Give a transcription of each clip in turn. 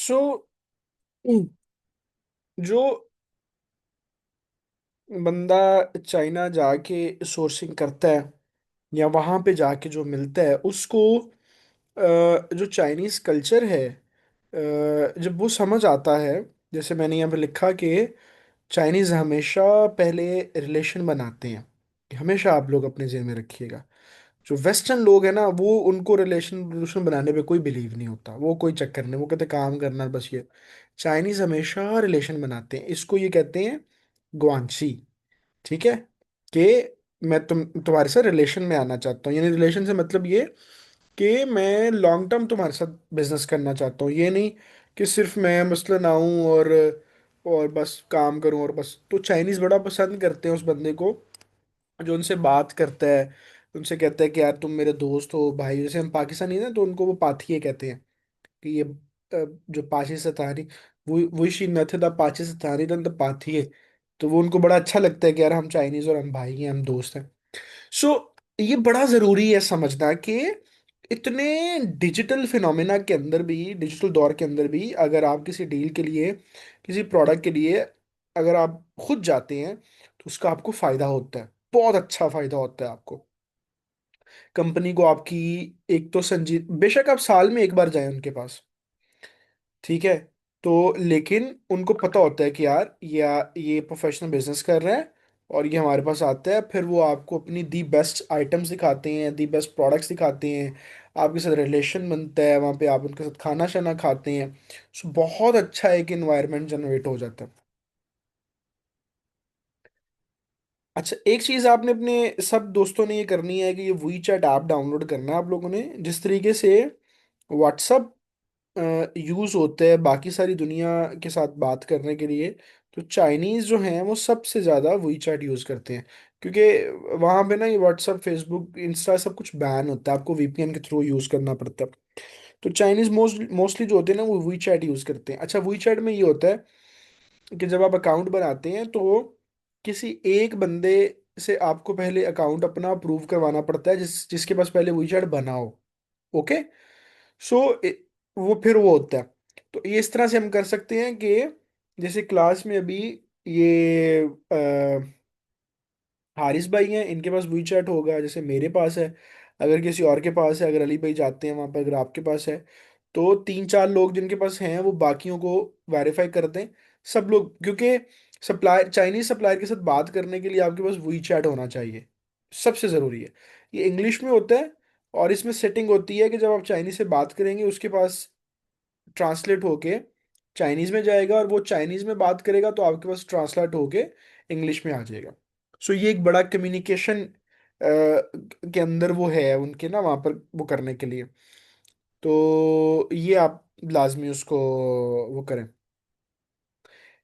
सो जो बंदा चाइना जाके सोर्सिंग करता है या वहां पे जाके जो मिलता है उसको जो चाइनीज कल्चर है, जब वो समझ आता है। जैसे मैंने यहाँ पे लिखा कि चाइनीज हमेशा पहले रिलेशन बनाते हैं। हमेशा आप लोग अपने जेहन में रखिएगा। जो वेस्टर्न लोग हैं ना, वो उनको रिलेशन रिलेशन बनाने पे कोई बिलीव नहीं होता, वो कोई चक्कर नहीं, वो कहते काम करना बस ये। चाइनीज हमेशा रिलेशन बनाते हैं, इसको ये कहते हैं गुआंशी। ठीक है कि मैं तुम्हारे साथ रिलेशन में आना चाहता हूँ, यानी रिलेशन से मतलब ये कि मैं लॉन्ग टर्म तुम्हारे साथ बिजनेस करना चाहता हूँ। ये नहीं कि सिर्फ मैं मसलन आऊँ और बस काम करूँ और बस। तो चाइनीज बड़ा पसंद करते हैं उस बंदे को जो उनसे बात करता है, उनसे कहता है कि यार तुम मेरे दोस्त हो, भाई। जैसे हम पाकिस्तानी ना, तो उनको वो पाथिए कहते हैं कि ये जो पाची से तारी, वो शी नथे द पाची से तारी द पाथिए। तो वो उनको बड़ा अच्छा लगता है कि यार हम चाइनीज और हम भाई हैं, हम दोस्त हैं। सो ये बड़ा जरूरी है समझना कि इतने डिजिटल फिनोमेना के अंदर भी, डिजिटल दौर के अंदर भी, अगर आप किसी डील के लिए, किसी प्रोडक्ट के लिए अगर आप खुद जाते हैं तो उसका आपको फायदा होता है, बहुत अच्छा फायदा होता है आपको। कंपनी को आपकी एक तो संजीत, बेशक आप साल में एक बार जाएं उनके पास, ठीक है, तो लेकिन उनको पता होता है कि यार ये प्रोफेशनल बिजनेस कर रहे हैं और ये हमारे पास आता है। फिर वो आपको अपनी दी बेस्ट आइटम्स दिखाते हैं, दी बेस्ट प्रोडक्ट्स दिखाते हैं, आपके साथ रिलेशन बनता है, वहाँ पे आप उनके साथ खाना शाना खाते हैं। सो बहुत अच्छा एक इन्वायरमेंट जनरेट हो जाता है। अच्छा, एक चीज़ आपने अपने सब दोस्तों ने ये करनी है कि ये वी चैट ऐप डाउनलोड करना है आप लोगों ने। जिस तरीके से व्हाट्सअप यूज होते हैं बाकी सारी दुनिया के साथ बात करने के लिए, तो चाइनीज जो हैं वो सबसे ज्यादा वही चैट यूज करते हैं। क्योंकि वहां पे ना ये व्हाट्सअप, फेसबुक, इंस्टा सब कुछ बैन होता है, आपको वीपीएन के थ्रू यूज करना पड़ता है। तो चाइनीज मोस्टली जो होते हैं ना, वो वही चैट यूज करते हैं। अच्छा, वही चैट में ये होता है कि जब आप अकाउंट बनाते हैं तो किसी एक बंदे से आपको पहले अकाउंट अपना अप्रूव करवाना पड़ता है, जिसके पास पहले वही चैट बना हो। ओके। सो वो फिर वो होता है। तो ये इस तरह से हम कर सकते हैं कि जैसे क्लास में अभी ये हारिस भाई हैं, इनके पास वी चैट होगा, जैसे मेरे पास है। अगर किसी और के पास है, अगर अली भाई जाते हैं वहां पर, अगर आपके पास है, तो तीन चार लोग जिनके पास हैं वो बाकियों को वेरीफाई कर दें। सब लोग, क्योंकि सप्लायर, चाइनीज सप्लायर के साथ बात करने के लिए आपके पास वी चैट होना चाहिए, सबसे ज़रूरी है। ये इंग्लिश में होता है और इसमें सेटिंग होती है कि जब आप चाइनीज से बात करेंगे उसके पास ट्रांसलेट होके चाइनीज में जाएगा, और वो चाइनीज में बात करेगा तो आपके पास ट्रांसलेट होके इंग्लिश में आ जाएगा। सो ये एक बड़ा कम्युनिकेशन के अंदर वो है उनके ना, वहाँ पर वो करने के लिए। तो ये आप लाजमी उसको वो करें।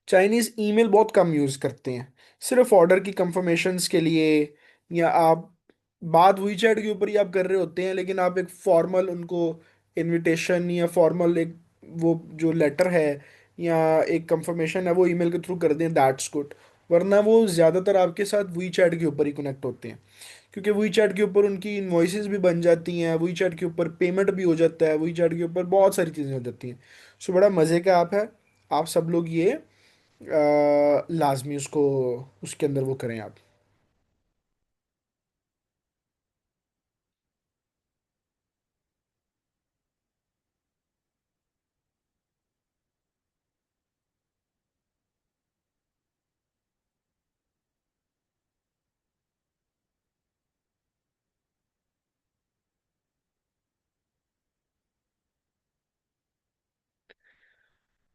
चाइनीज ईमेल बहुत कम यूज करते हैं, सिर्फ ऑर्डर की कंफर्मेशंस के लिए, या आप बात हुई चैट के ऊपर ही आप कर रहे होते हैं, लेकिन आप एक फॉर्मल उनको इनविटेशन या फॉर्मल एक वो जो लेटर है या एक कंफर्मेशन है वो ईमेल के थ्रू कर दें, दैट्स गुड। वरना वो ज़्यादातर आपके साथ वी चैट के ऊपर ही कनेक्ट होते हैं, क्योंकि वी चैट के ऊपर उनकी इन्वॉइसेस भी बन जाती हैं, वी चैट के ऊपर पेमेंट भी हो जाता है, वी चैट के ऊपर बहुत सारी चीज़ें हो जाती हैं। सो बड़ा मज़े का ऐप है। आप सब लोग ये लाजमी उसको उसके अंदर वो करें आप।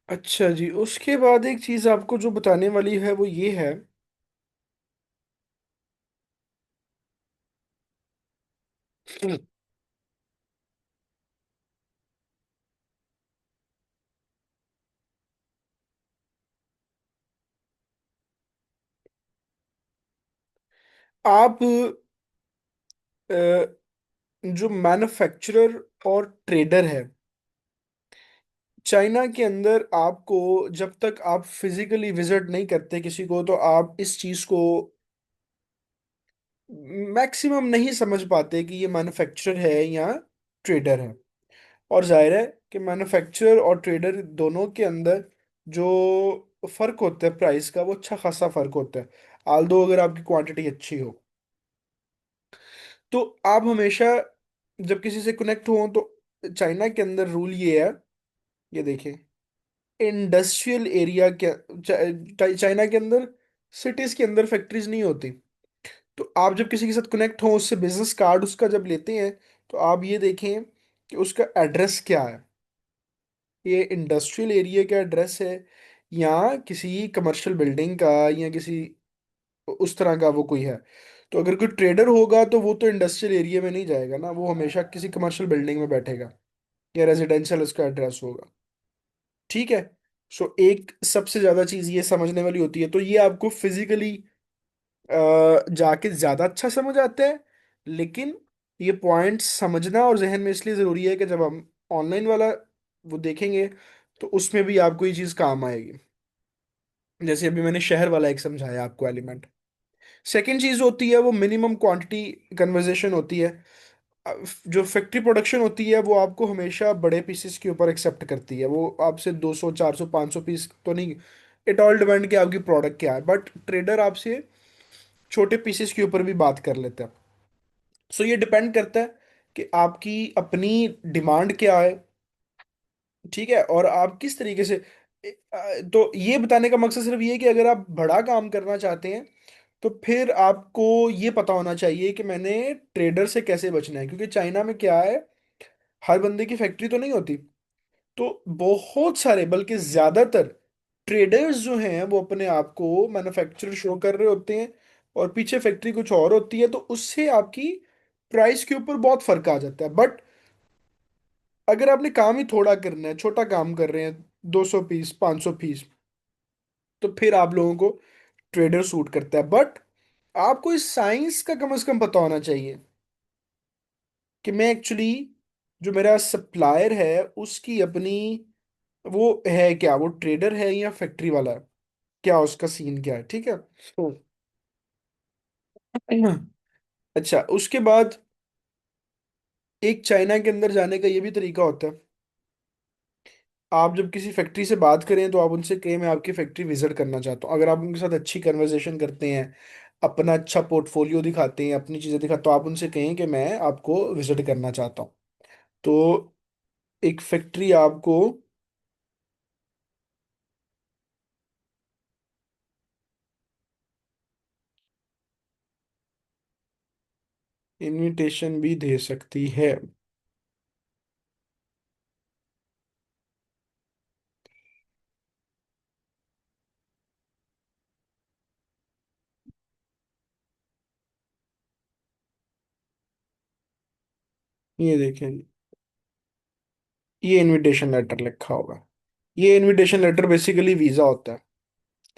अच्छा जी, उसके बाद एक चीज़ आपको जो बताने वाली है वो ये है। आप अ, जो मैन्युफैक्चरर और ट्रेडर है चाइना के अंदर, आपको जब तक आप फिजिकली विजिट नहीं करते किसी को, तो आप इस चीज़ को मैक्सिमम नहीं समझ पाते कि ये मैन्युफैक्चरर है या ट्रेडर है। और जाहिर है कि मैन्युफैक्चरर और ट्रेडर दोनों के अंदर जो फर्क होता है प्राइस का, वो अच्छा खासा फर्क होता है, आल दो अगर आपकी क्वांटिटी अच्छी हो। तो आप हमेशा जब किसी से कनेक्ट हो तो चाइना के अंदर रूल ये है, ये देखें, इंडस्ट्रियल एरिया के चाइना के अंदर सिटीज के अंदर फैक्ट्रीज नहीं होती। तो आप जब किसी के साथ कनेक्ट हो, उससे बिजनेस कार्ड उसका जब लेते हैं, तो आप ये देखें कि उसका एड्रेस क्या है, ये इंडस्ट्रियल एरिया का एड्रेस है या किसी कमर्शियल बिल्डिंग का, या किसी उस तरह का वो कोई है। तो अगर कोई ट्रेडर होगा तो वो तो इंडस्ट्रियल एरिया में नहीं जाएगा ना, वो हमेशा किसी कमर्शियल बिल्डिंग में बैठेगा या रेजिडेंशियल उसका एड्रेस होगा। ठीक है। सो एक सबसे ज्यादा चीज ये समझने वाली होती है, तो ये आपको फिजिकली जाके ज्यादा अच्छा समझ आता है। लेकिन ये पॉइंट समझना और जहन में इसलिए जरूरी है कि जब हम ऑनलाइन वाला वो देखेंगे तो उसमें भी आपको ये चीज काम आएगी। जैसे अभी मैंने शहर वाला एक समझाया आपको एलिमेंट। सेकेंड चीज होती है वो मिनिमम क्वांटिटी कन्वर्जेशन होती है। जो फैक्ट्री प्रोडक्शन होती है वो आपको हमेशा बड़े पीसेस के ऊपर एक्सेप्ट करती है, वो आपसे 200 400 500 पीस तो नहीं। इट ऑल डिपेंड कि आपकी प्रोडक्ट क्या है, बट ट्रेडर आपसे छोटे पीसेस के ऊपर भी बात कर लेता है। सो ये डिपेंड करता है कि आपकी अपनी डिमांड क्या है। ठीक है, और आप किस तरीके से तो ये बताने का मकसद सिर्फ ये है कि अगर आप बड़ा काम करना चाहते हैं तो फिर आपको ये पता होना चाहिए कि मैंने ट्रेडर से कैसे बचना है, क्योंकि चाइना में क्या है, हर बंदे की फैक्ट्री तो नहीं होती। तो बहुत सारे बल्कि ज्यादातर ट्रेडर्स जो हैं वो अपने आप को मैन्युफैक्चरर शो कर रहे होते हैं, और पीछे फैक्ट्री कुछ और होती है, तो उससे आपकी प्राइस के ऊपर बहुत फर्क आ जाता है। बट अगर आपने काम ही थोड़ा करना है, छोटा काम कर रहे हैं, 200 पीस 500 पीस, तो फिर आप लोगों को ट्रेडर सूट करता है। बट आपको इस साइंस का कम से कम पता होना चाहिए कि मैं एक्चुअली जो मेरा सप्लायर है उसकी अपनी वो है क्या, वो ट्रेडर है या फैक्ट्री वाला है, क्या उसका सीन क्या है। ठीक है। तो अच्छा, उसके बाद एक चाइना के अंदर जाने का ये भी तरीका होता है। आप जब किसी फैक्ट्री से बात करें तो आप उनसे कहें मैं आपकी फैक्ट्री विजिट करना चाहता हूँ। अगर आप उनके साथ अच्छी कन्वर्सेशन करते हैं, अपना अच्छा पोर्टफोलियो दिखाते हैं, अपनी चीज़ें दिखाते, तो आप उनसे कहें कि मैं आपको विजिट करना चाहता हूँ। तो एक फैक्ट्री आपको इनविटेशन भी दे सकती है। ये देखें, ये इनविटेशन लेटर लिखा होगा। ये इनविटेशन लेटर बेसिकली वीज़ा होता है।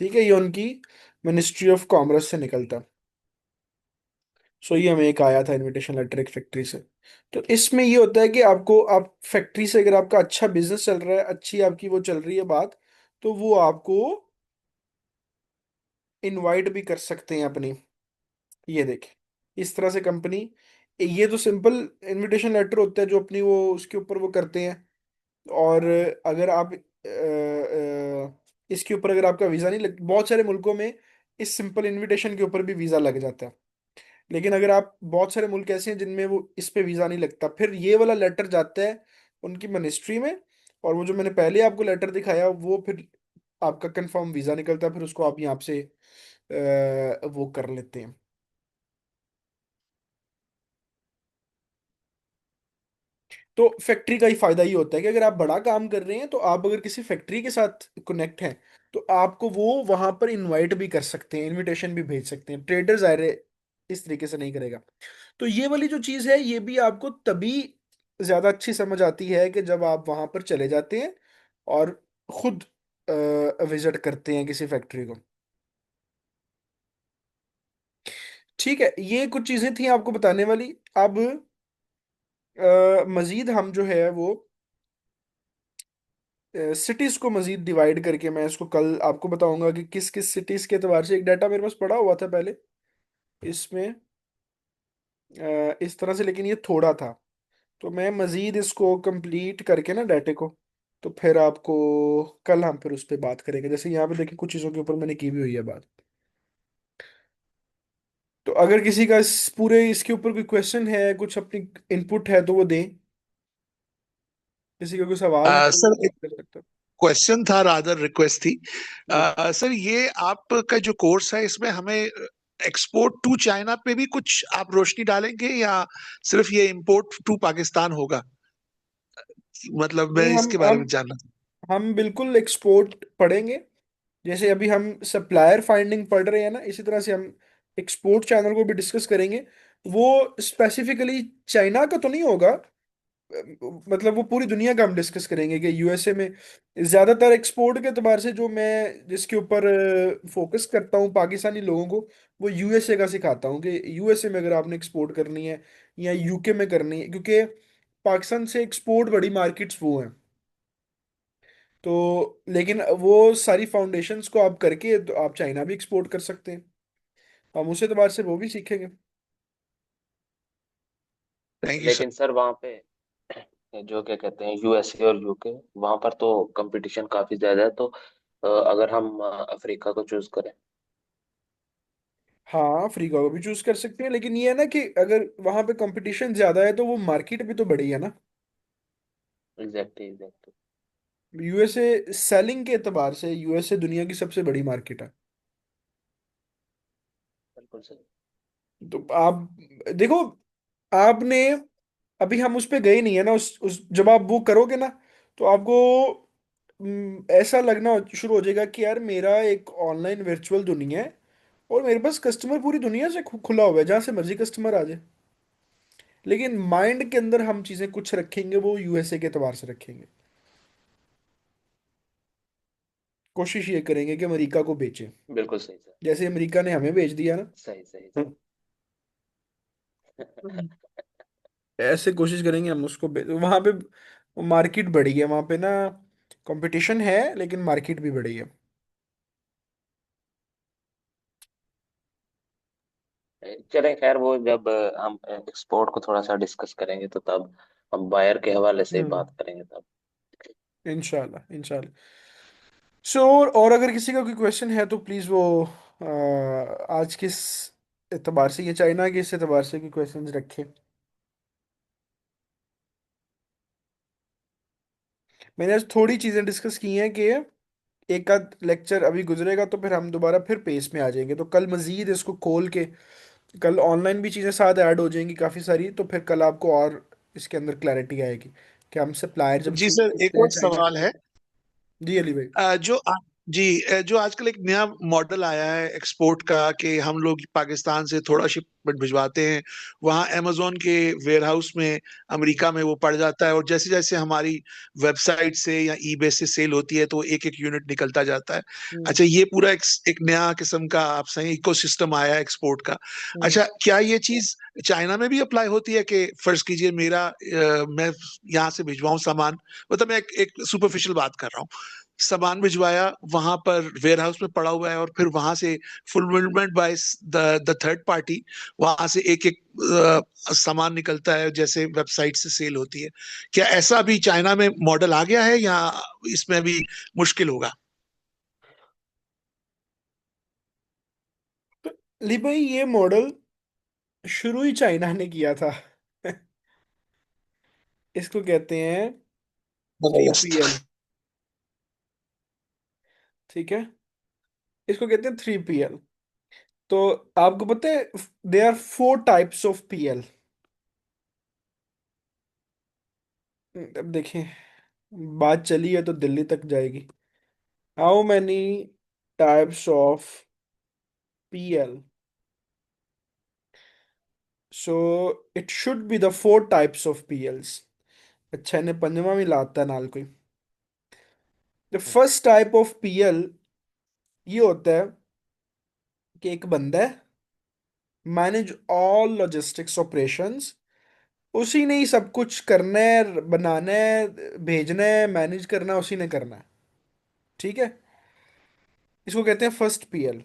ठीक है, ये उनकी मिनिस्ट्री ऑफ कॉमर्स से निकलता है। सो ये हमें एक आया था इनविटेशन लेटर एक फैक्ट्री से। तो इसमें ये होता है कि आपको, आप फैक्ट्री से अगर आपका अच्छा बिजनेस चल रहा है, अच्छी आपकी वो चल रही है बात, तो वो आपको इनवाइट भी कर सकते हैं अपनी। ये देखें, इस तरह से कंपनी, ये तो सिंपल इनविटेशन लेटर होता है जो अपनी वो उसके ऊपर वो करते हैं। और अगर आप इसके ऊपर अगर आपका वीज़ा नहीं लग, बहुत सारे मुल्कों में इस सिंपल इनविटेशन के ऊपर भी वीज़ा लग जाता है। लेकिन अगर आप, बहुत सारे मुल्क ऐसे हैं जिनमें वो इस पे वीज़ा नहीं लगता, फिर ये वाला लेटर जाता है उनकी मिनिस्ट्री में, और वो जो मैंने पहले आपको लेटर दिखाया वो फिर आपका कंफर्म वीज़ा निकलता है, फिर उसको आप यहाँ से वो कर लेते हैं। तो फैक्ट्री का ही फायदा ये होता है कि अगर आप बड़ा काम कर रहे हैं तो आप अगर किसी फैक्ट्री के साथ कनेक्ट हैं तो आपको वो वहां पर इनवाइट भी कर सकते हैं, इनविटेशन भी भेज सकते हैं। ट्रेडर जाहिर है इस तरीके से नहीं करेगा। तो ये वाली जो चीज़ है ये भी आपको तभी ज़्यादा अच्छी समझ आती है कि जब आप वहां पर चले जाते हैं और खुद विजिट करते हैं किसी फैक्ट्री को। ठीक है, ये कुछ चीज़ें थी आपको बताने वाली। अब मजीद हम जो है वो सिटीज को मजीद डिवाइड करके मैं इसको कल आपको बताऊंगा कि किस किस सिटीज के एतबार से, एक डाटा मेरे पास पड़ा हुआ था पहले इसमें इस तरह से, लेकिन ये थोड़ा था। तो मैं मजीद इसको कंप्लीट करके ना डाटे को, तो फिर आपको कल हम फिर उस पर बात करेंगे। जैसे यहाँ पे देखिए कुछ चीज़ों के ऊपर मैंने की भी हुई है बात। तो अगर किसी का पूरे इसके ऊपर कोई क्वेश्चन है, कुछ अपनी इनपुट है तो वो दें। किसी का कोई सवाल है तो वो सर, एक कर सकता है। क्वेश्चन था, रादर रिक्वेस्ट थी। जी। सर, ये आपका जो कोर्स है इसमें हमें एक्सपोर्ट टू चाइना पे भी कुछ आप रोशनी डालेंगे, या सिर्फ ये इंपोर्ट टू पाकिस्तान होगा? मतलब नहीं, मैं हम इसके बारे हम में जानना हम बिल्कुल एक्सपोर्ट पढ़ेंगे। जैसे अभी हम सप्लायर फाइंडिंग पढ़ रहे हैं ना, इसी तरह से हम एक्सपोर्ट चैनल को भी डिस्कस करेंगे। वो स्पेसिफिकली चाइना का तो नहीं होगा, मतलब वो पूरी दुनिया का हम डिस्कस करेंगे कि यूएसए में ज्यादातर एक्सपोर्ट के एतबार से जो मैं जिसके ऊपर फोकस करता हूँ पाकिस्तानी लोगों को, वो यूएसए का सिखाता हूँ कि यूएसए में अगर आपने एक्सपोर्ट करनी है या यूके में करनी है, क्योंकि पाकिस्तान से एक्सपोर्ट बड़ी मार्केट्स वो हैं। तो लेकिन वो सारी फाउंडेशंस को आप करके तो आप चाइना भी एक्सपोर्ट कर सकते हैं। हम उस एतबार से वो भी सीखेंगे। है। Thank you sir. लेकिन सर वहाँ पे जो क्या कहते हैं यूएसए और यूके, वहाँ पर तो कंपटीशन काफी ज्यादा है। तो अगर हम अफ्रीका को चूज करें। हाँ, अफ्रीका को भी चूज कर सकते हैं, लेकिन ये है ना कि अगर वहां पे कंपटीशन ज्यादा है तो वो मार्केट भी तो बड़ी है ना। Exactly exactly. यूएसए सेलिंग के एतबार से यूएसए दुनिया की सबसे बड़ी मार्केट है। बिल्कुल सही। तो आप देखो, आपने अभी हम उस पे गए नहीं है ना, उस जब आप वो करोगे ना तो आपको ऐसा लगना शुरू हो जाएगा कि यार मेरा एक ऑनलाइन वर्चुअल दुनिया है और मेरे पास कस्टमर पूरी दुनिया से खुला हुआ है, जहां से मर्जी कस्टमर आ जाए। लेकिन माइंड के अंदर हम चीजें कुछ रखेंगे, वो यूएसए के एतबार से रखेंगे। कोशिश ये करेंगे कि अमेरिका को बेचें, बिल्कुल सही सर। जैसे अमेरिका ने हमें बेच दिया ना। सही सही सही। हम्म। ऐसे कोशिश करेंगे हम उसको वहां पे मार्केट बढ़ी है वहां पे ना, कंपटीशन है लेकिन मार्केट भी बढ़ी है। चलें, खैर वो जब हम एक्सपोर्ट को थोड़ा सा डिस्कस करेंगे तो तब हम बायर के हवाले से हम्म। बात करेंगे तब। इंशाल्लाह इंशाल्लाह। सो और अगर किसी का कोई क्वेश्चन है तो प्लीज़ वो आज किस एतबार से, ये चाइना के इस एतबार से कोई क्वेश्चंस रखे। मैंने आज थोड़ी चीज़ें डिस्कस की हैं कि एक आध लेक्चर अभी गुजरेगा तो फिर हम दोबारा फिर पेस में आ जाएंगे, तो कल मजीद इसको खोल के कल ऑनलाइन भी चीज़ें साथ ऐड हो जाएंगी काफ़ी सारी, तो फिर कल आपको और इसके अंदर क्लैरिटी आएगी कि हम सप्लायर जब जी चूज सर, करते एक हैं और चाइना सवाल के। है। जी अली भाई। जो आजकल एक नया मॉडल आया है एक्सपोर्ट का, कि हम लोग पाकिस्तान से थोड़ा शिपमेंट भिजवाते हैं, वहाँ अमेजोन के वेयर हाउस में अमेरिका में वो पड़ जाता है, और जैसे जैसे हमारी वेबसाइट से या ईबे से सेल होती है तो एक एक यूनिट निकलता जाता है। हम्म। अच्छा, ये पूरा एक नया किस्म का आप सही इकोसिस्टम आया है एक्सपोर्ट का। हम्म। अच्छा, क्या ये चीज चाइना में भी अप्लाई होती है? कि फर्ज कीजिए मैं यहाँ से भिजवाऊं सामान, मतलब मैं एक सुपरफिशियल बात कर रहा हूँ, सामान भिजवाया, वहां पर वेयर हाउस में पड़ा हुआ है, और फिर वहां से fulfilment by the third party, वहां से एक एक सामान निकलता है जैसे वेबसाइट से सेल होती है। क्या ऐसा भी चाइना में मॉडल आ गया है, या इसमें भी मुश्किल होगा? तो अली भाई ये मॉडल शुरू ही चाइना ने किया था। इसको कहते हैं थ्री पी जबरदस्त। एल ठीक है, इसको कहते हैं 3PL। तो आपको पता है they are 4 types of PL. अब देखें, बात चली है तो दिल्ली तक जाएगी। How many types of PL? So it should be the 4 types of PLs. अच्छा, इन्हें पंजवा में लाता है नाल कोई। The first type of PL ये होता है कि एक बंदा है, मैनेज ऑल लॉजिस्टिक्स ऑपरेशंस, उसी ने ही सब कुछ करना है, बनाना है, भेजना है, मैनेज करना है, उसी ने करना है। ठीक है, इसको कहते हैं फर्स्ट पीएल।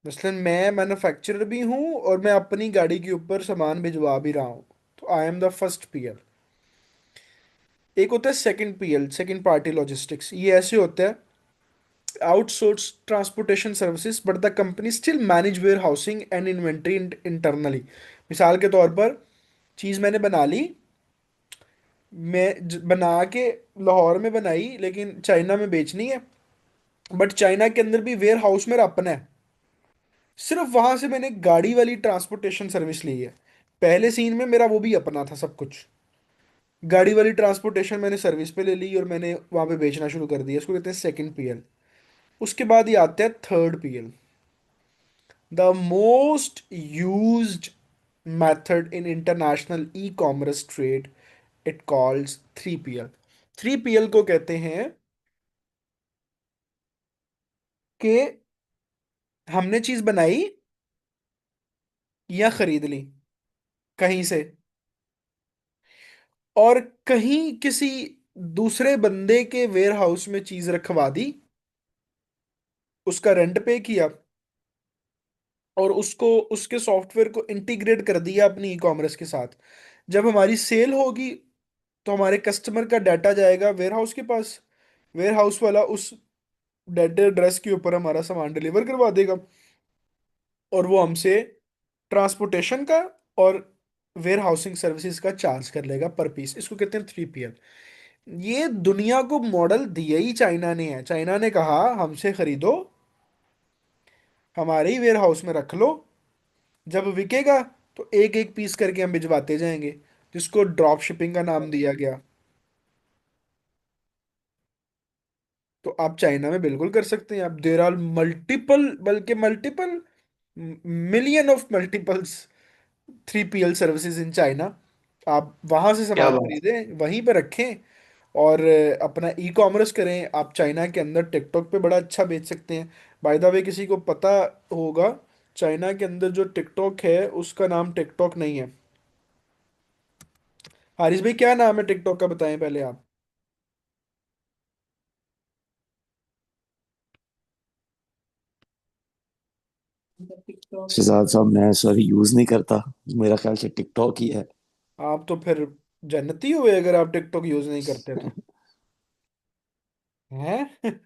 मसलन मैं मैन्युफैक्चरर भी हूँ और मैं अपनी गाड़ी के ऊपर सामान भिजवा भी रहा हूँ, तो I am the first PL. एक होता है second PL, second party logistics. ये ऐसे होता है outsource transportation services, but the company still manage warehousing and inventory internally. मिसाल के तौर पर चीज़ मैंने बना ली, बना के लाहौर में बनाई लेकिन चाइना में बेचनी है, बट चाइना के अंदर भी वेयर हाउस मेरा अपना है, सिर्फ वहां से मैंने गाड़ी वाली ट्रांसपोर्टेशन सर्विस ली है। पहले सीन में मेरा वो भी अपना था सब कुछ, गाड़ी वाली ट्रांसपोर्टेशन मैंने सर्विस पे ले ली और मैंने वहां पे बेचना शुरू कर दिया, इसको कहते हैं सेकंड पीएल। उसके बाद ये आता है third PL, the most used method in international e commerce trade, it calls three PL. Three PL को कहते हैं कि हमने चीज बनाई या खरीद ली कहीं से, और कहीं किसी दूसरे बंदे के वेयर हाउस में चीज रखवा दी, उसका रेंट पे किया, और उसको उसके सॉफ्टवेयर को इंटीग्रेट कर दिया अपनी ई कॉमर्स के साथ। जब हमारी सेल होगी तो हमारे कस्टमर का डाटा जाएगा वेयर हाउस के पास, वेयर हाउस वाला उस डाटा एड्रेस के ऊपर हमारा सामान डिलीवर करवा देगा, और वो हमसे ट्रांसपोर्टेशन का और वेयर हाउसिंग सर्विसेज का चार्ज कर लेगा पर पीस। इसको कहते हैं थ्री पीएल। ये दुनिया को मॉडल दिया ही चाइना ने है। चाइना ने कहा हमसे खरीदो, हमारे ही वेयर हाउस में रख लो, जब बिकेगा तो एक एक पीस करके हम भिजवाते जाएंगे, जिसको ड्रॉप शिपिंग का नाम दिया गया। तो आप चाइना में बिल्कुल कर सकते हैं। आप, देर आर मल्टीपल, बल्कि multiple million of multiples three PL services in China. आप वहां से क्या सामान बात। खरीदें, वहीं पे रखें, और अपना ई कॉमर्स करें। आप चाइना के अंदर टिकटॉक पे बड़ा अच्छा बेच सकते हैं। बाय द वे, किसी को पता होगा, चाइना के अंदर जो टिकटॉक है उसका नाम टिकटॉक नहीं है। हारिस भाई, क्या नाम है टिकटॉक का, बताएं पहले आप। शहजाद साहब, मैं सॉरी यूज नहीं करता। मेरा ख्याल से टिकटॉक ही है। आप तो फिर जन्नती हुए अगर आप टिकटॉक यूज नहीं करते तो। हैं?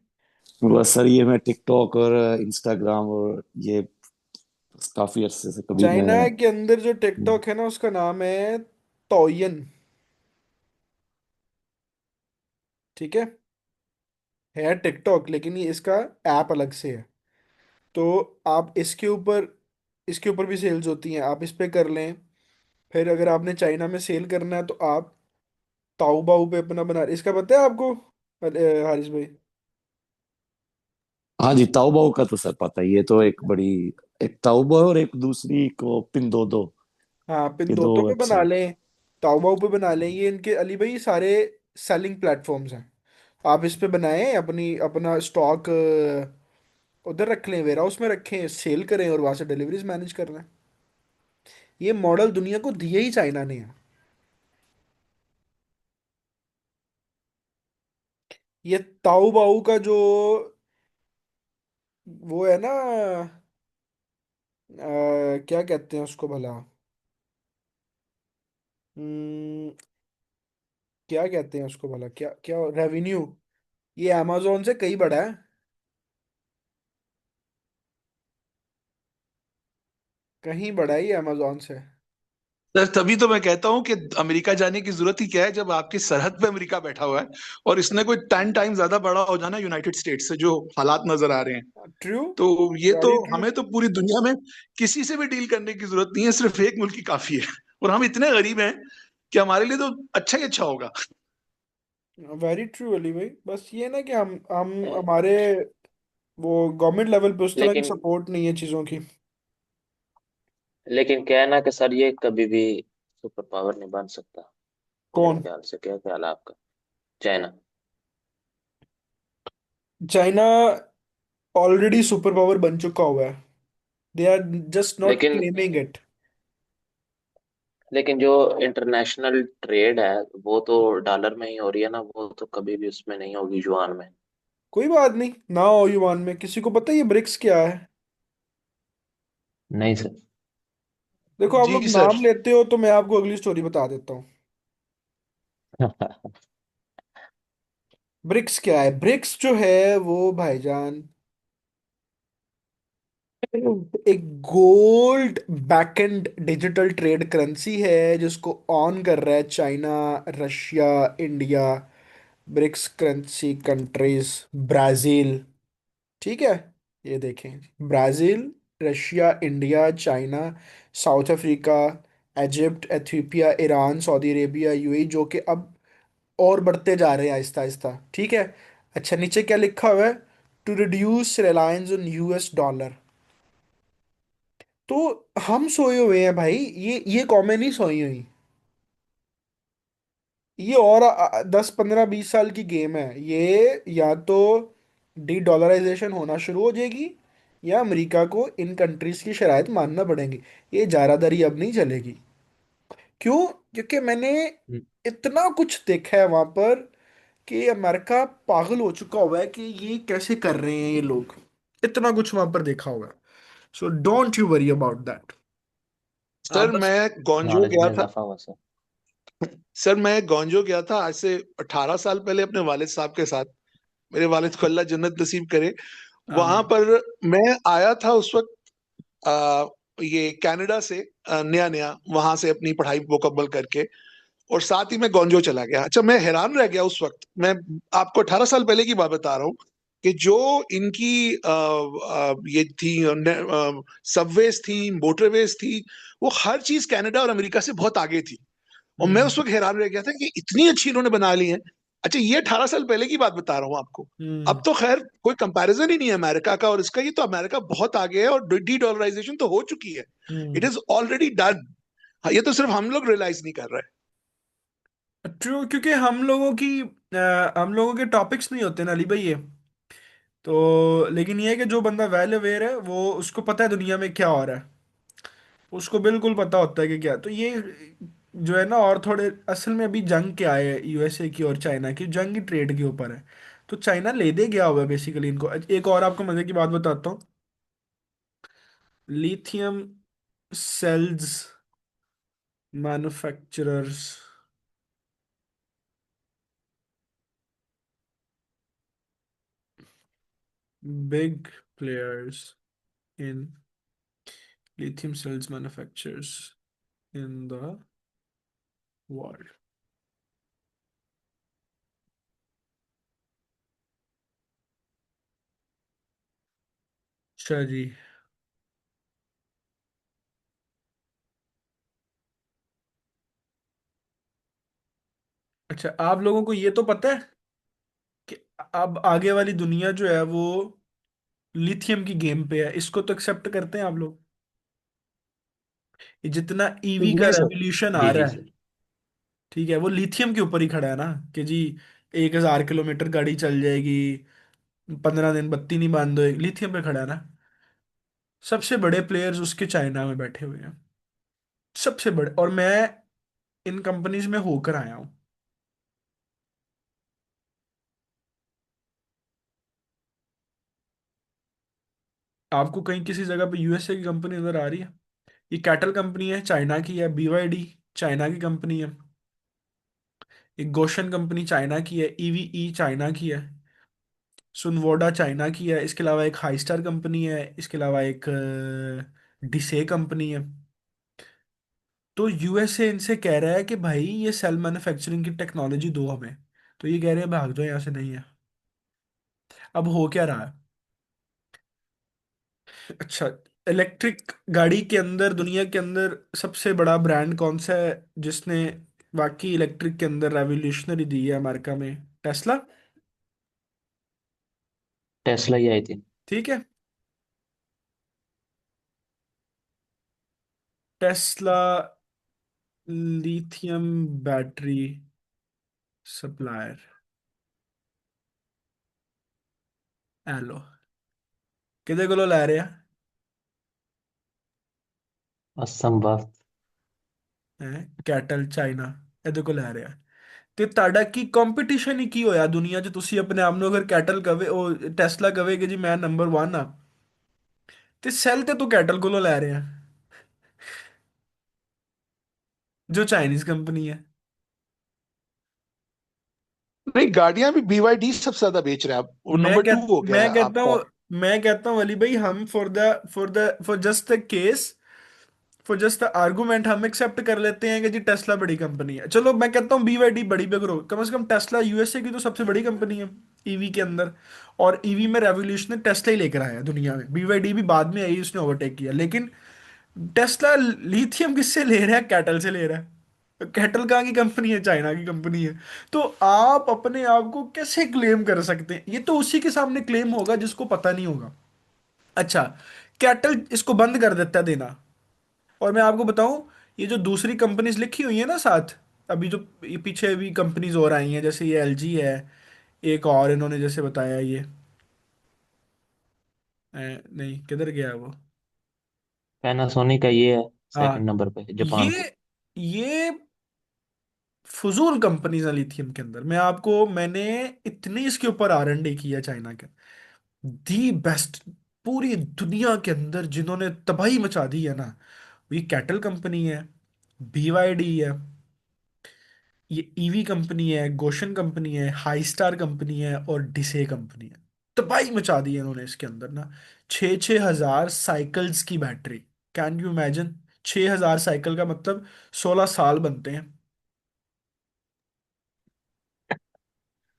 बस सर, ये मैं टिकटॉक और इंस्टाग्राम और ये काफी अरसे से कभी मैं। चाइना के अंदर जो टिकटॉक है ना, उसका नाम है तोयन। ठीक है टिकटॉक, लेकिन ये इसका ऐप अलग से है। तो आप इसके ऊपर भी सेल्स होती हैं, आप इस पे कर लें। फिर अगर आपने चाइना में सेल करना है तो आप ताओबाओ पे अपना बना, इसका पता है आपको हारिस भाई? हाँ जी, ताओबाओ का तो सर पता है। ये तो एक बड़ी, एक ताओबाओ और एक दूसरी को पिंदोदो, हाँ, ये दो पिंदोतो पे अच्छे। बना लें, ताओबाओ पे बना लें, ये इनके अली भाई सारे सेलिंग प्लेटफॉर्म्स हैं। आप इस पे बनाएं, अपना स्टॉक उधर रख लें, वेयर हाउस में रखें, सेल करें और वहां से डिलीवरीज मैनेज कर लें। ये मॉडल दुनिया को दिया ही चाइना ने है। ये ताऊ बाऊ का जो वो है ना, क्या कहते हैं उसको भला, हम्म, क्या कहते हैं उसको भला, क्या क्या रेवेन्यू, ये अमेजोन से कहीं बड़ा है, कहीं बड़ा है ये अमेजोन से। सर तभी तो मैं कहता हूं कि अमेरिका जाने की जरूरत ही क्या है, जब आपकी सरहद पे अमेरिका बैठा हुआ है और इसने कोई 10 टाइम ज्यादा बड़ा हो जाना यूनाइटेड स्टेट्स से, जो हालात नजर आ रहे हैं। ट्रू, तो ये तो वेरी ट्रू। हमें तो पूरी दुनिया में किसी से भी डील करने की जरूरत नहीं है, सिर्फ एक मुल्क ही काफी है। और हम इतने गरीब हैं कि हमारे लिए तो अच्छा ही अच्छा होगा। वेरी ट्रू अली भाई, बस ये ना कि हम हमारे वो गवर्नमेंट लेवल पे उस तरह की लेकिन सपोर्ट नहीं है चीज़ों की। लेकिन क्या है ना कि सर, ये कभी भी सुपर पावर नहीं बन सकता मेरे कौन? ख्याल से। क्या ख्याल है आपका? China. China already super power बन चुका हुआ है, दे आर जस्ट नॉट लेकिन क्लेमिंग इट। लेकिन जो इंटरनेशनल ट्रेड है वो तो डॉलर में ही हो रही है ना, वो तो कभी भी उसमें नहीं होगी, युआन में। कोई बात नहीं ना हो युवान में, किसी को पता है ये ब्रिक्स क्या है? नहीं सर। देखो, आप लोग जी सर। नाम लेते हो तो मैं आपको अगली स्टोरी बता देता हूँ। ब्रिक्स क्या है? ब्रिक्स जो है वो भाईजान एक gold backend digital trade currency है जिसको ऑन कर रहा है China, Russia, India, BRICS currency countries, Brazil. ठीक है, ये देखें, Brazil, Russia, India, China, South Africa, Egypt, Ethiopia, Iran, Saudi Arabia, UAE, जो कि अब और बढ़ते जा रहे हैं आहिस्ता आहिस्ता। ठीक है। अच्छा, नीचे क्या लिखा हुआ है? To reduce reliance on US dollar. तो हम सोए हुए हैं भाई, ये कौमें नहीं सोई हुई। ये और 10 15 20 साल की गेम है ये। या तो डी डॉलराइजेशन होना शुरू हो जाएगी, या अमेरिका को इन कंट्रीज की शराइत मानना पड़ेंगी। ये जारादारी अब नहीं चलेगी। क्यों? क्योंकि मैंने हम्म। इतना कुछ देखा है वहां पर कि अमेरिका पागल हो चुका हुआ है कि ये कैसे कर रहे हैं ये लोग। इतना कुछ वहां पर देखा हुआ है। So don't you worry about that. आप सर बस। मैं गोंजो नॉलेज गया में था। इजाफा हुआ सर। सर मैं गोंजो गया था आज से 18 साल पहले अपने वालिद साहब के साथ। मेरे वालिद को अल्लाह जन्नत नसीब करे। वहां आमीन। पर मैं आया था उस वक्त, आ, ये कनाडा से नया नया वहां से अपनी पढ़ाई मुकम्मल करके, और साथ ही मैं गोंजो चला गया। अच्छा, मैं हैरान रह गया उस वक्त। मैं आपको 18 साल पहले की बात बता रहा हूँ कि जो इनकी ये थी सबवेज थी, मोटरवेज थी, वो हर चीज कनाडा और अमेरिका से बहुत आगे थी। और मैं हम्म। उस वक्त हैरान रह गया था कि इतनी अच्छी इन्होंने बना ली है। अच्छा, ये 18 साल पहले की बात बता रहा हूँ आपको। अब हम्म। तो खैर कोई कंपैरिजन ही नहीं है अमेरिका का और इसका। ये तो अमेरिका बहुत आगे है और डी डॉलराइजेशन तो हो चुकी है। It hmm. Is already done. ये तो सिर्फ हम लोग रियलाइज नहीं कर रहे। ट्रू, क्योंकि हम लोगों के टॉपिक्स नहीं होते ना अली भाई ये। तो लेकिन ये है कि जो बंदा वेल अवेयर है वो उसको पता है दुनिया में क्या हो रहा है। उसको बिल्कुल पता होता है कि क्या। तो ये जो है ना, और थोड़े असल में अभी जंग क्या है यूएसए की और चाइना की, जंग ही ट्रेड के ऊपर है। तो चाइना ले दे गया हुआ है बेसिकली इनको। एक और आपको मजे की बात बताता हूँ। Lithium cells manufacturers, big players in lithium cells manufacturers in the world। अच्छा जी। अच्छा, आप लोगों को ये तो पता है कि अब आगे वाली दुनिया जो है वो लिथियम की गेम पे है। इसको तो एक्सेप्ट करते हैं आप लोग? ये जितना ईवी का नहीं सर। रेवोल्यूशन आ जी रहा जी है, सर। ठीक है, वो लिथियम के ऊपर ही खड़ा है ना। कि जी 1000 किलोमीटर गाड़ी चल जाएगी, 15 दिन बत्ती नहीं बंद होएगी, लिथियम पे खड़ा है ना। सबसे बड़े प्लेयर्स उसके चाइना में बैठे हुए हैं, सबसे बड़े। और मैं इन कंपनीज में होकर आया हूँ। आपको कहीं किसी जगह पे यूएसए की कंपनी नजर आ रही है? ये कैटल कंपनी है, चाइना की है। बीवाईडी चाइना की कंपनी है। एक गोशन कंपनी चाइना की है। ईवीई चाइना की है। सुनवोडा चाइना की है। इसके अलावा एक हाई स्टार कंपनी है। इसके अलावा एक डिसे कंपनी है। तो यूएसए इनसे कह रहा है कि भाई ये सेल मैन्युफैक्चरिंग की टेक्नोलॉजी दो हमें। तो ये कह रहे हैं भाग जाओ यहाँ से, नहीं है। अब हो क्या रहा है? अच्छा, इलेक्ट्रिक गाड़ी के अंदर, दुनिया के अंदर सबसे बड़ा ब्रांड कौन सा है जिसने वाकई इलेक्ट्रिक के अंदर रेवोल्यूशनरी दी है अमेरिका में? टेस्ला। टेस्ला ही आई थी। ठीक है, Tesla lithium battery supplier. Hello, किहदे कोलों लै रहे असंभव। हैं? कैटल चाइना, ਇਹਦੇ ਕੋਲ ਲੈ ਰਿਹਾ। ਤੇ ਤੁਹਾਡਾ ਕੀ ਕੰਪੀਟੀਸ਼ਨ ਹੀ ਕੀ ਹੋਇਆ ਦੁਨੀਆ 'ਚ? ਤੁਸੀਂ ਆਪਣੇ ਆਪ ਨੂੰ ਅਗਰ ਕੈਟਲ ਕਵੇ, ਉਹ ਟੈਸਲਾ ਕਵੇ ਕਿ ਜੀ ਮੈਂ ਨੰਬਰ 1 ਆ, ਤੇ ਸੈਲ ਤੇ ਤੂੰ ਕੈਟਲ ਕੋਲੋਂ ਲੈ ਰਿਹਾ, जो चाइनीज कंपनी है। नहीं, गाड़ियां भी BYD सबसे ज्यादा बेच रहा है, अब वो मैं नंबर कह 2 हो गया मैं है कहता आपका। हूँ मैं कहता हूँ अली भाई, हम for just the case, for just the argument, हम एक्सेप्ट कर लेते हैं कि जी टेस्ला बड़ी कंपनी है। चलो मैं कहता हूँ BYD बड़ी भी करो, कम से कम टेस्ला यूएसए की तो सबसे बड़ी कंपनी है ईवी के अंदर। और ईवी में रेवोल्यूशन टेस्ला ही लेकर आया दुनिया में, BYD भी बाद में आई, उसने ओवरटेक किया। लेकिन टेस्ला लिथियम किससे ले रहा है? कैटल से ले रहा है। कैटल कहाँ की कंपनी है? चाइना की कंपनी है। तो आप अपने आप को कैसे क्लेम कर सकते हैं? ये तो उसी के सामने क्लेम होगा जिसको पता नहीं होगा। अच्छा, कैटल इसको बंद कर देता है देना। और मैं आपको बताऊं, ये जो दूसरी कंपनीज लिखी हुई है ना साथ, अभी जो ये पीछे भी कंपनीज और आई हैं, जैसे ये एलजी है, एक और इन्होंने जैसे बताया ये नहीं, किधर गया है वो? पैनासोनिक का ये है सेकंड हाँ, नंबर पे जापान ये की। ये फजूल कंपनीज है लिथियम के अंदर। मैंने इतनी इसके ऊपर R&D किया चाइना के, दी बेस्ट पूरी दुनिया के अंदर जिन्होंने तबाही मचा दी है ना, ये कैटल कंपनी है, BYD है, ये ईवी कंपनी है, गोशन कंपनी है, हाई स्टार कंपनी है, और डिसे कंपनी है। तबाही मचा दी है इन्होंने इसके अंदर ना। 6,000 साइकिल्स की battery, can you imagine? 6,000 cycle का मतलब 16 साल बनते हैं।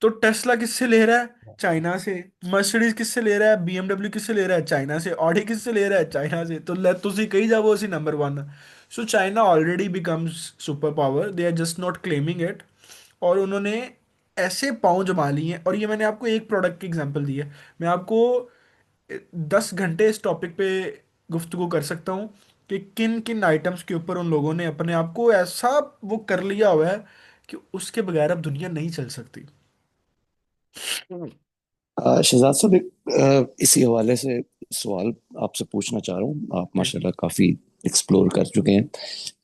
तो टेस्ला किससे ले रहा है? चाइना से। मर्सिडीज किससे ले रहा है? BMW किससे ले रहा है? चाइना से। ऑडी किससे ले रहा है? चाइना से। तो ले तुसी कही जाओ ਅਸੀਂ number 1। So China already becomes super power, they are just not claiming it. और उन्होंने ऐसे पाँव जमा लिए हैं। और ये मैंने आपको एक प्रोडक्ट की एग्जांपल दी है। मैं आपको 10 घंटे इस टॉपिक पे गुफ्तगू कर सकता हूँ कि किन किन आइटम्स के ऊपर उन लोगों ने अपने आप को ऐसा वो कर लिया हुआ है कि उसके बगैर अब दुनिया नहीं चल सकती। शहजाद साहब, एक इसी हवाले से सवाल आपसे पूछना चाह रहा हूँ। आप जी। माशाल्लाह काफी एक्सप्लोर कर चुके हैं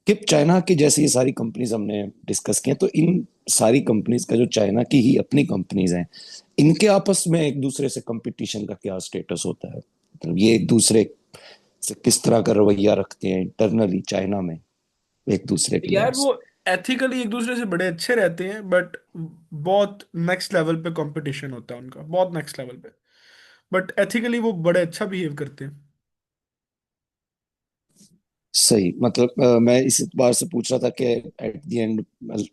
कि चाइना की जैसी ये सारी कंपनीज हमने डिस्कस की हैं, तो इन सारी कंपनीज का जो चाइना की ही अपनी कंपनीज हैं, इनके आपस में एक दूसरे से कंपटीशन का क्या स्टेटस होता है? मतलब ये एक दूसरे से किस तरह का रवैया रखते हैं इंटरनली चाइना में एक दूसरे के यार लिहाज वो एथिकली एक दूसरे से बड़े अच्छे रहते हैं, बट बहुत नेक्स्ट लेवल पे कंपटीशन होता है उनका, बहुत नेक्स्ट लेवल पे। बट एथिकली वो बड़े अच्छा बिहेव करते हैं। से? सही, मतलब मैं इस बार से पूछ रहा था कि एट द एंड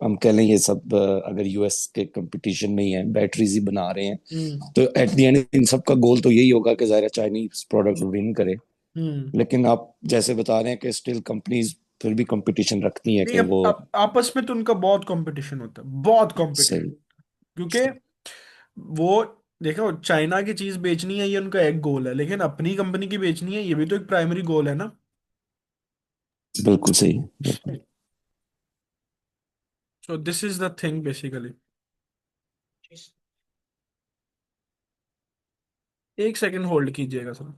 हम कह लें ये सब अगर यूएस के कंपटीशन में ही है, बैटरीज ही बना रहे हैं, हम्म। तो एट द एंड इन सब का गोल तो यही होगा कि ज़ाहिर चाइनीज प्रोडक्ट विन करे। हम्म। लेकिन आप जैसे बता रहे हैं कि स्टिल कंपनीज फिर भी कंपटीशन रखती हैं नहीं, कि वो। अब आपस में तो उनका बहुत कंपटीशन होता है, बहुत कंपटीशन। सही। क्योंकि वो देखो, चाइना की चीज बेचनी है ये उनका एक गोल है, लेकिन अपनी कंपनी की बेचनी है ये भी तो एक प्राइमरी गोल है ना। बिल्कुल सही, बिल्कुल। So this is the thing basically. एक सेकंड होल्ड कीजिएगा सर।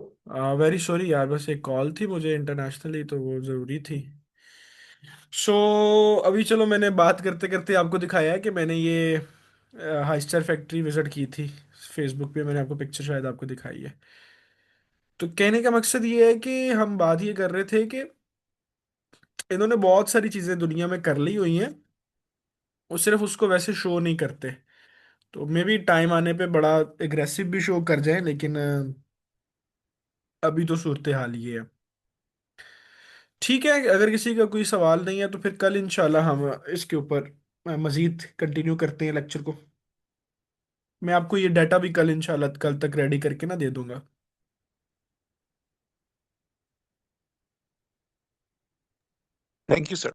वेरी सॉरी यार, बस एक कॉल थी मुझे इंटरनेशनली, तो वो ज़रूरी थी। सो अभी चलो, मैंने बात करते करते आपको दिखाया है कि मैंने ये हाइस्टर फैक्ट्री विजिट की थी। फेसबुक पे मैंने आपको पिक्चर शायद आपको दिखाई है। तो कहने का मकसद ये है कि हम बात ये कर रहे थे कि इन्होंने बहुत सारी चीज़ें दुनिया में कर ली हुई हैं, वो सिर्फ उसको वैसे शो नहीं करते। तो मे भी टाइम आने पे बड़ा एग्रेसिव भी शो कर जाए, लेकिन अभी तो सूरत हाल ये है। ठीक है, अगर किसी का कोई सवाल नहीं है तो फिर कल इंशाल्लाह हम इसके ऊपर मजीद कंटिन्यू करते हैं लेक्चर को। मैं आपको ये डाटा भी कल इंशाल्लाह कल तक रेडी करके ना दे दूंगा। Thank you sir.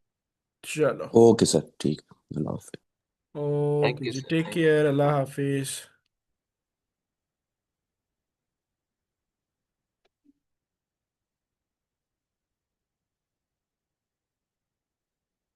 चलो, ओके सर, ठीक है, अल्लाह हाफिज। ओके थैंक यू जी, sir, take thank you. Care, अल्लाह हाफिज।